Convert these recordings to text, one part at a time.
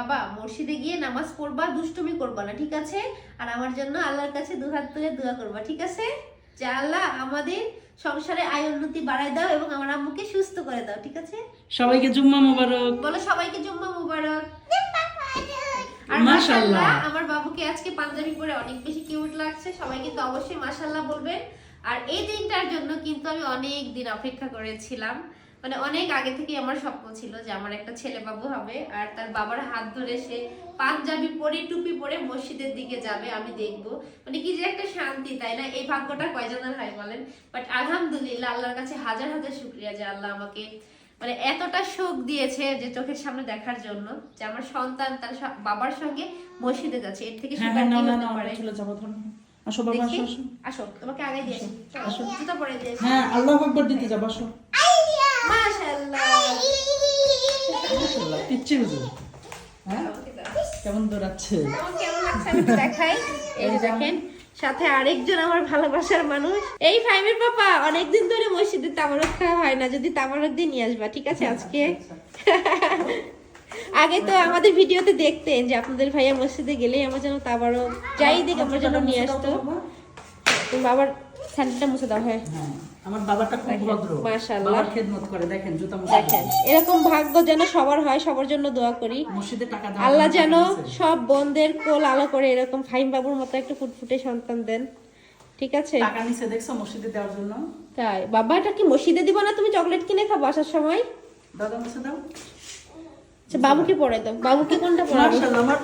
বাবা মসজিদে গিয়ে নামাজ পড়বা, দুষ্টুমি করবা না, ঠিক আছে? আর আমার জন্য আল্লাহর কাছে দুহাত তুলে দোয়া করবা, ঠিক আছে? যে আল্লাহ আমাদের সংসারে আয় উন্নতি বাড়ায় দাও এবং আমার আম্মুকে সুস্থ করে দাও, ঠিক আছে? সবাইকে জুম্মা মোবারক। বলো সবাইকে জুম্মা মুবারক। আর মাশাআল্লাহ, মাশাআল্লাহ আমার বাবুকে আজকে পাঞ্জাবি পরে অনেক বেশি কিউট লাগছে। সবাই কিন্তু অবশ্যই মাশাআল্লাহ বলবেন। আর এই দিনটার জন্য কিন্তু আমি অনেক দিন অপেক্ষা করেছিলাম, মানে অনেক আগে থেকে আমার স্বপ্ন ছিল যে আমার একটা ছেলে বাবু হবে আর তার বাবার হাত ধরে সে পাঞ্জাবি পরে টুপি পরে মসজিদের দিকে যাবে, আমি দেখবো। মানে কি যে একটা শান্তি, তাই না? এই ভাগ্যটা কয়জনের হয় বলেন? বাট আলহামদুলিল্লাহ আল্লাহর কাছে হাজার হাজার শুকরিয়া যে আল্লাহ আমাকে মানে এতটা সুখ দিয়েছে যে চোখের সামনে দেখার জন্য যে আমার সন্তান তার বাবার সঙ্গে মসজিদে যাচ্ছে। এর থেকে সুখ আর কি হতে পারে? চলে যাবো, ধরো। আসো বাবা, আসো আসো। আসো, তোমাকে আগে দিয়ে আসো, জুতা পরে দিয়ে আসি। হ্যাঁ, আল্লাহু আকবার দিতে যাবো, আসো। মাশাআল্লাহ মাশাআল্লাহ, পিচ্চি হুজুর। হ্যাঁ, কেমন দৌড়াচ্ছে? আমার কেমন লাগছে আমি একটু দেখাই। এই যে দেখেন, সাথে আরেকজন আমার ভালোবাসার মানুষ। এই ফাইমের পাপা, অনেকদিন ধরে মসজিদে তামারক খাওয়া হয় না, যদি তামারক দিয়ে নিয়ে আসবা, ঠিক আছে আজকে? আগে তো আমাদের ভিডিওতে দেখতেন যে আপনাদের ভাইয়া মসজিদে গেলেই আমার জন্য তামারক যাই দিক আমার জন্য নিয়ে আসতো। তুমি বাবার স্যান্ডেলটা মুছে দাও। হ্যাঁ, আমার বাবাটা খুব ভদ্র, মাশাআল্লাহ, বাবার খেদমত করে। দেখেন জুতা মুছে দেখেন এরকম ভাগ্য যেন সবার হয়, সবার জন্য দোয়া করি। মসজিদে টাকা দাও, আল্লাহ যেন সব বোনদের কোল আলো করে এরকম ফাহিম বাবুর মতো একটা ফুটফুটে সন্তান দেন, ঠিক আছে? টাকা নিচে দেখছো মসজিদে দেওয়ার জন্য। তাই বাবা, এটা কি মসজিদে দিব না? তুমি চকলেট কিনে খাবো আসার সময়। দাদা মুছে দাও। আচ্ছা বাবুকে পরে দাও। বাবুকে কোনটা পরাবো? মাশাআল্লাহ, আমার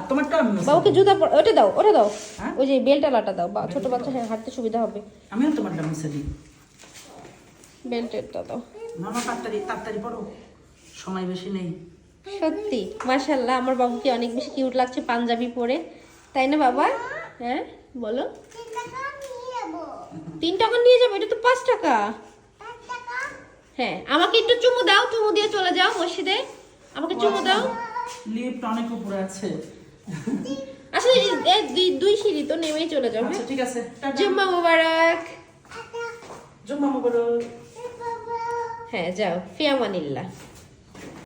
তোমারটা আমি মুছে বাবুকে জুতা পরে, ওটা দাও, ওটা দাও। হ্যাঁ? ওই যে বেল্টটা লাটা দাও, ছোট বাচ্চা হাঁটতে সুবিধা হবে। আমিও তোমারটা মুছে দিই। বেল্টেরটা দাও। না না, তাড়াতাড়ি তাড়াতাড়ি পড়ো, সময় বেশি নেই। সত্যি মাশাআল্লাহ আমার বাবুকে অনেক বেশি কিউট লাগছে পাঞ্জাবি পরে, তাই না বাবা? হ্যাঁ বলো। 3 টাকা নিয়ে যাবো? এটা তো 5 টাকা। হ্যাঁ, আমাকে একটু চুমু দাও, চুমু দিয়ে চলে যাও মসজিদে। আমাকে চুমু দাও। লিফট অনেক উপরে আছে। আসলে দুই সিঁড়ি তো, নেমেই চলে যাও। আচ্ছা ঠিক আছে, টাটা। জুম্মা মুবারক। জুম্মা মোবারক। হ্যাঁ যাও, ফি আমানিল্লাহ।